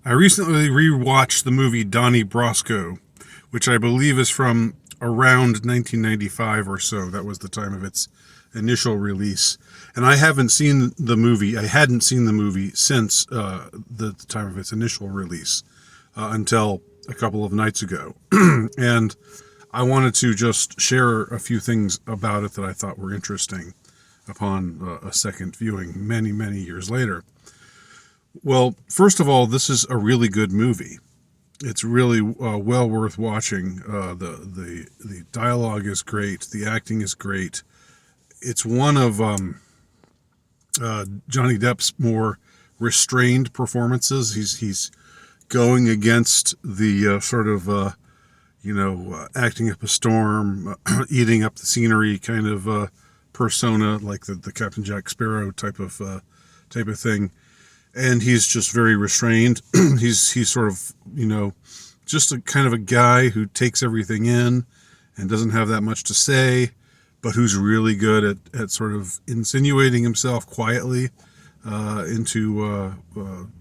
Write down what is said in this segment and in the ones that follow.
I recently rewatched the movie Donnie Brasco, which I believe is from around 1995 or so. That was the time of its initial release. And I haven't seen the movie. I hadn't seen the movie since the time of its initial release until a couple of nights ago. And I wanted to just share a few things about it that I thought were interesting upon a second viewing many, many years later. Well, first of all, this is a really good movie. It's really well worth watching. The dialogue is great. The acting is great. It's one of Johnny Depp's more restrained performances. He's going against the acting up a storm, eating up the scenery kind of persona, like the Captain Jack Sparrow type of thing. And he's just very restrained. he's sort of, just a kind of a guy who takes everything in and doesn't have that much to say, but who's really good at sort of insinuating himself quietly into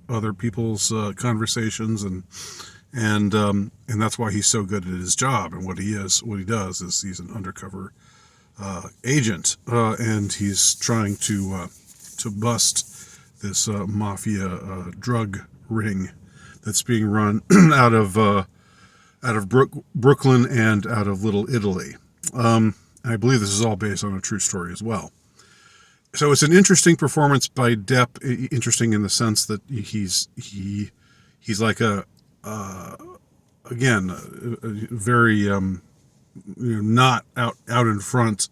other people's conversations, and that's why he's so good at his job. And what he does is he's an undercover agent, and he's trying to bust this mafia drug ring that's being run out of Brooklyn and out of Little Italy. I believe this is all based on a true story as well. So it's an interesting performance by Depp. Interesting in the sense that he's like a very not out in front,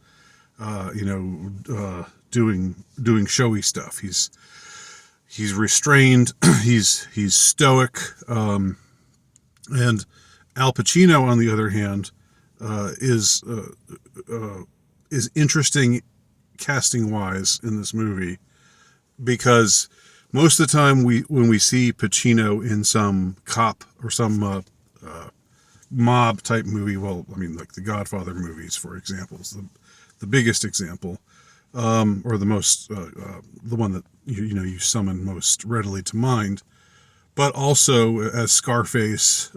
doing showy stuff. He's restrained. He's stoic. And Al Pacino, on the other hand, is interesting casting wise in this movie, because most of the time when we see Pacino in some cop or some mob type movie, well, I mean, like the Godfather movies, for example, is the biggest example, or the most the one that you summon most readily to mind, but also as Scarface,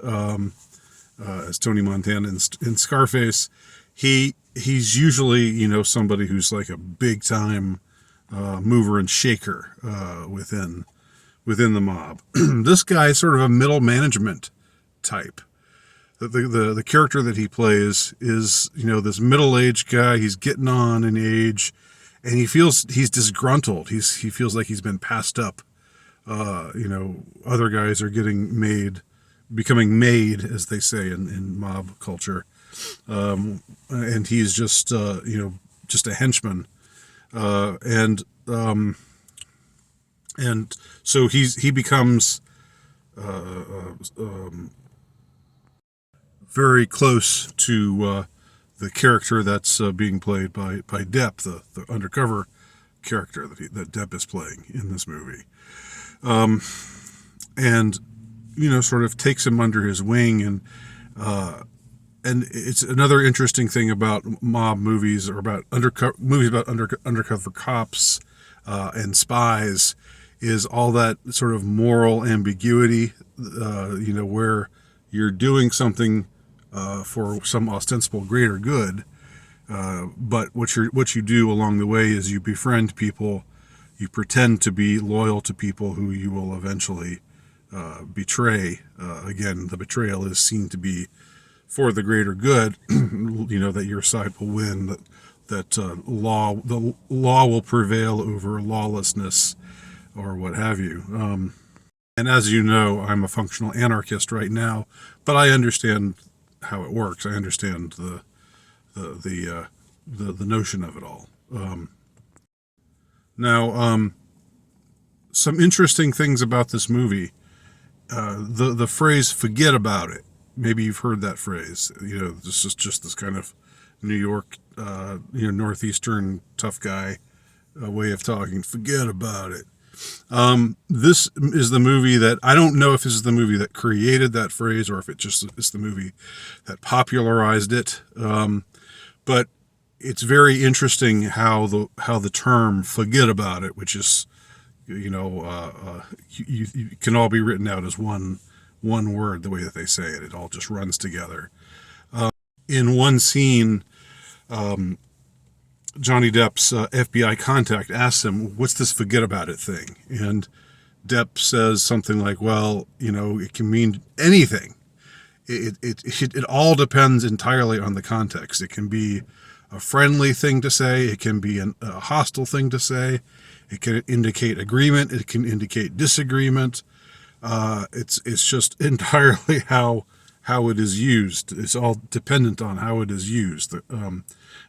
as Tony Montana in Scarface, he's usually somebody who's like a big time mover and shaker within the mob. This guy is sort of a middle management type. The character that he plays is this middle-aged guy. He's getting on in age, and he's disgruntled. He feels like he's been passed up. Other guys are becoming made, as they say in mob culture, and he's just just a henchman, and so he becomes very close to the character that's being played by Depp, the undercover character that Depp is playing in this movie, and sort of takes him under his wing, and it's another interesting thing about mob movies, or about undercover cops and spies, is all that sort of moral ambiguity, where you're doing something for some ostensible greater good, but what you do along the way is you befriend people, you pretend to be loyal to people who you will eventually betray. Again, the betrayal is seen to be for the greater good, that your side will win, that the law will prevail over lawlessness, or what have you. And as you know, I'm a functional anarchist right now, but I understand how it works. I understand the notion of it all. Now, some interesting things about this movie. The phrase "forget about it." Maybe you've heard that phrase. This is just this kind of New York, northeastern tough guy way of talking. Forget about it. This is the movie that, I don't know if this is the movie that created that phrase, or if it just is the movie that popularized it. But it's very interesting how the term "forget about it," which is You can all be written out as one word the way that they say it. It all just runs together. In one scene, Johnny Depp's FBI contact asks him, "What's this forget about it thing?" And Depp says something like, "Well, it can mean anything. It all depends entirely on the context. It can be a friendly thing to say. It can be a hostile thing to say. It can indicate agreement. It can indicate disagreement. It's just entirely how it is used. It's all dependent on how it is used. And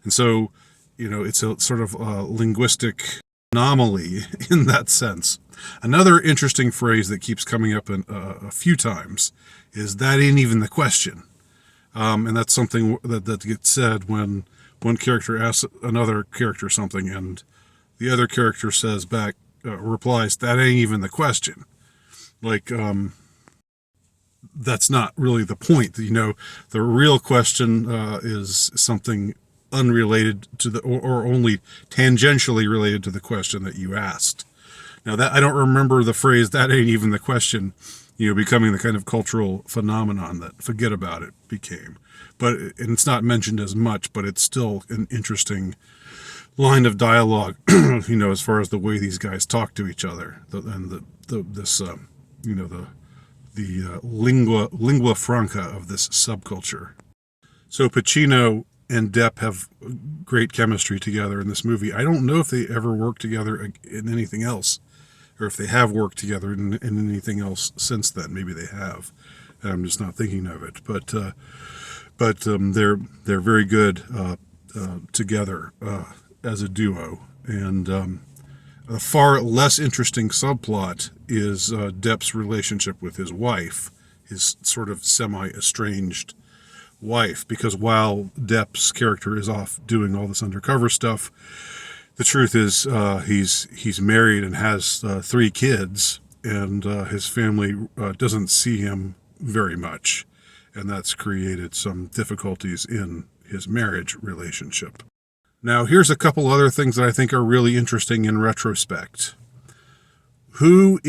so, it's a sort of linguistic anomaly in that sense. Another interesting phrase that keeps coming up a few times is "that ain't even the question," and that's something that gets said when one character asks another character something, and the other character says back, replies, "That ain't even the question." Like, that's not really the point. The real question is something unrelated to or only tangentially related to the question that you asked. Now, that I don't remember the phrase "that ain't even the question," becoming the kind of cultural phenomenon that "forget about it" became. And it's not mentioned as much, but it's still an interesting line of dialogue, as far as the way these guys talk to each other, the lingua franca of this subculture. So Pacino and Depp have great chemistry together in this movie. I don't know if they ever worked together in anything else, or if they have worked together in anything else since then. Maybe they have. I'm just not thinking of it. But they're very good together as a duo. And a far less interesting subplot is Depp's relationship with his wife, his sort of semi-estranged wife, because while Depp's character is off doing all this undercover stuff, the truth is he's married and has 3 kids, and his family doesn't see him very much, and that's created some difficulties in his marriage relationship. Now, here's a couple other things that I think are really interesting in retrospect. Who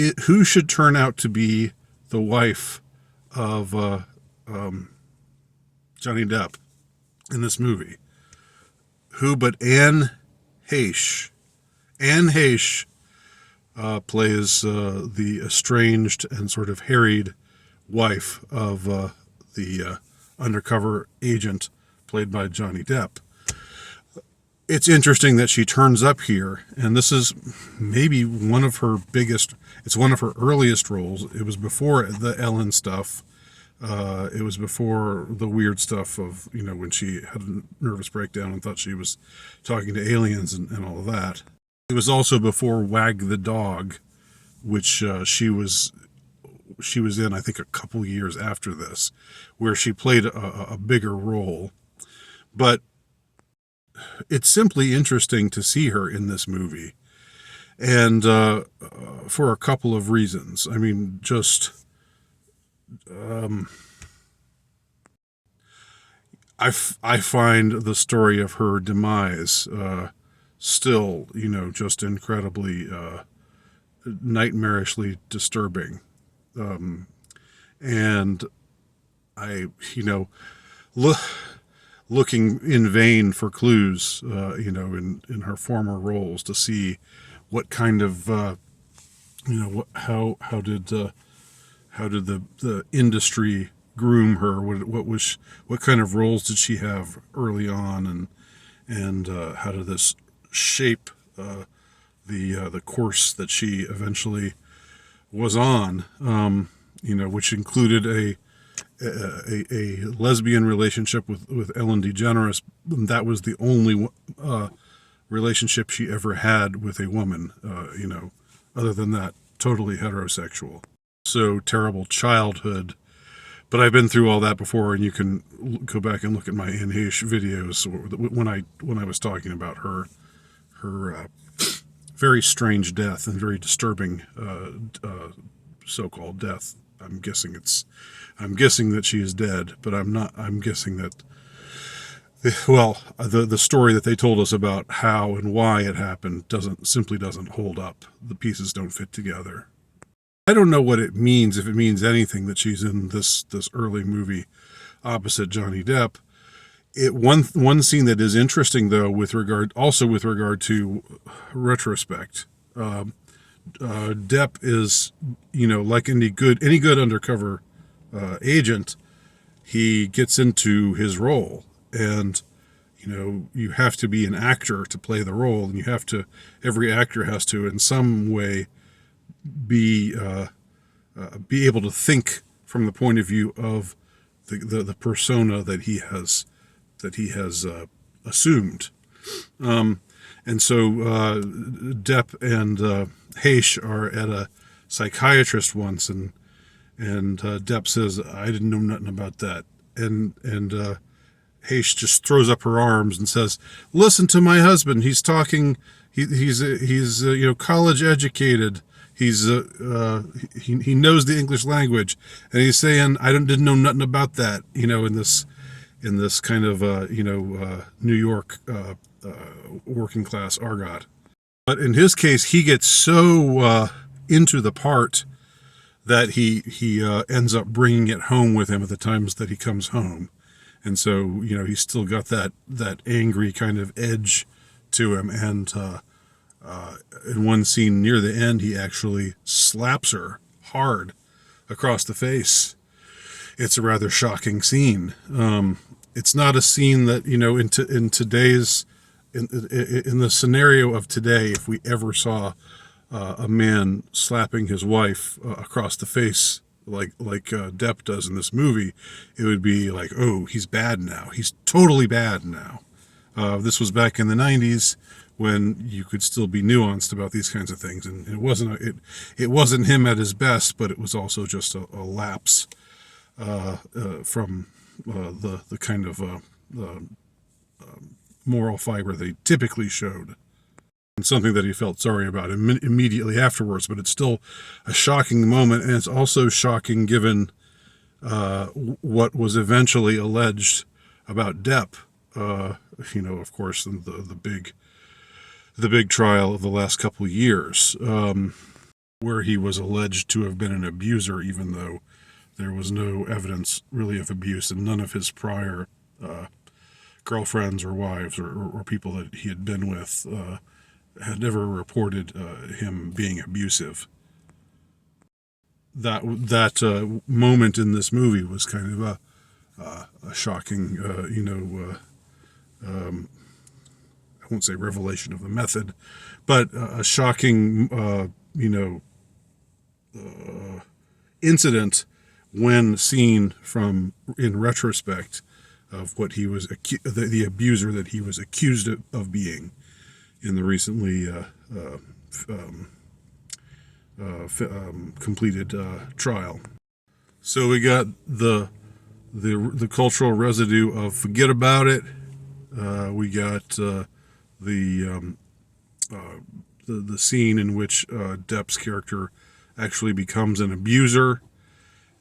should turn out to be the wife of Johnny Depp in this movie? Who but Anne Heche. Anne Heche plays the estranged and sort of harried wife of the undercover agent played by Johnny Depp. It's interesting that she turns up here, and this is maybe one of her earliest roles. It was before the Ellen stuff. It was before the weird stuff of, when she had a nervous breakdown and thought she was talking to aliens and all of that. It was also before Wag the Dog, which she was in, I think, a couple years after this, where she played a bigger role. But it's simply interesting to see her in this movie, and for a couple of reasons. I mean, just I find the story of her demise still, just incredibly nightmarishly disturbing, and I, looking in vain for clues, in her former roles to see what kind of, how did the industry groom her? What kind of roles did she have early on, and how did this shape the course that she eventually was on? Which included a lesbian relationship with Ellen DeGeneres. That was the only relationship she ever had with a woman, other than that, totally heterosexual. So terrible childhood. But I've been through all that before, and you can go back and look at my Anne Heche videos when I was talking about her very strange death and very disturbing so-called death. I'm guessing that she is dead, but I'm not. I'm guessing that well, the story that they told us about how and why it happened doesn't hold up. The pieces don't fit together. I don't know what it means, if it means anything, that she's in this early movie opposite Johnny Depp. One scene that is interesting, though, with regard to retrospect. Depp is, like any good undercover agent, he gets into his role, and you have to be an actor to play the role, and every actor has to in some way be able to think from the point of view of the persona that he has assumed. And so Depp and Haysh are at a psychiatrist once, and Depp says, "I didn't know nothing about that," and Haysh just throws up her arms and says, "Listen to my husband. He's talking. He's college educated. He's he knows the English language, and he's saying I didn't know nothing about that." In this kind of New York working class argot. But in his case, he gets so into the part that he ends up bringing it home with him at the times that he comes home. And so, he's still got that angry kind of edge to him. And in one scene near the end, he actually slaps her hard across the face. It's a rather shocking scene. It's not a scene that, in today's, in the scenario of today, if we ever saw a man slapping his wife across the face like Depp does in this movie, it would be like, oh, he's bad now. He's totally bad now. This was back in the 90s when you could still be nuanced about these kinds of things, and it wasn't him at his best, but it was also just a lapse from the kind of moral fiber that he typically showed, and something that he felt sorry about immediately afterwards. But it's still a shocking moment, and it's also shocking given what was eventually alleged about Depp. Of course, the big trial of the last couple of years, where he was alleged to have been an abuser, even though there was no evidence really of abuse, and none of his prior girlfriends or wives or people that he had been with had ever reported him being abusive. That moment in this movie was kind of a shocking, I won't say revelation of the method, but a shocking, incident when seen in retrospect of what he was the abuser that he was accused of being in the recently completed trial. So we got the cultural residue of forget about it. We got the scene in which Depp's character actually becomes an abuser.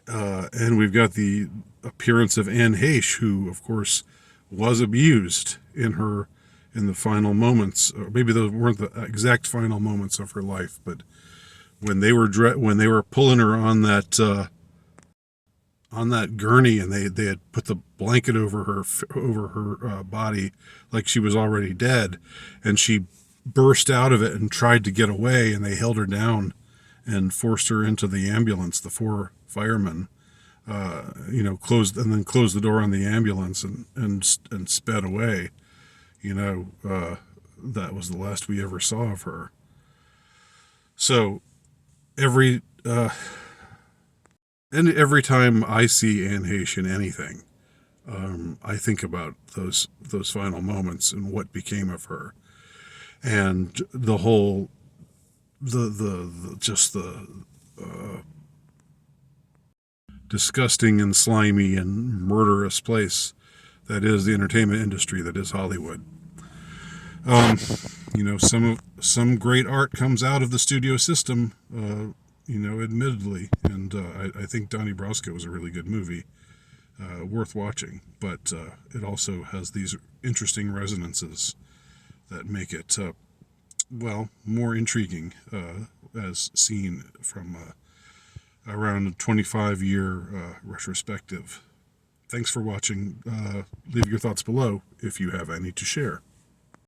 And we've got the appearance of Anne Heche, who, of course, was abused in the final moments, or maybe those weren't the exact final moments of her life, but when they were pulling her on that gurney, and they had put the blanket over her body like she was already dead, and she burst out of it and tried to get away, and they held her down and forced her into the ambulance. The 4 firemen, closed the door on the ambulance and sped away. That was the last we ever saw of her. So every time I see Anne Heche in anything, I think about those final moments and what became of her, and the whole just the disgusting and slimy and murderous place that is the entertainment industry, that is Hollywood. Some great art comes out of the studio system, admittedly, and I think Donnie Brasco was a really good movie. worth watching, but it also has these interesting resonances that make it, more intriguing as seen from around a 25-year retrospective. Thanks for watching. Leave your thoughts below if you have any to share.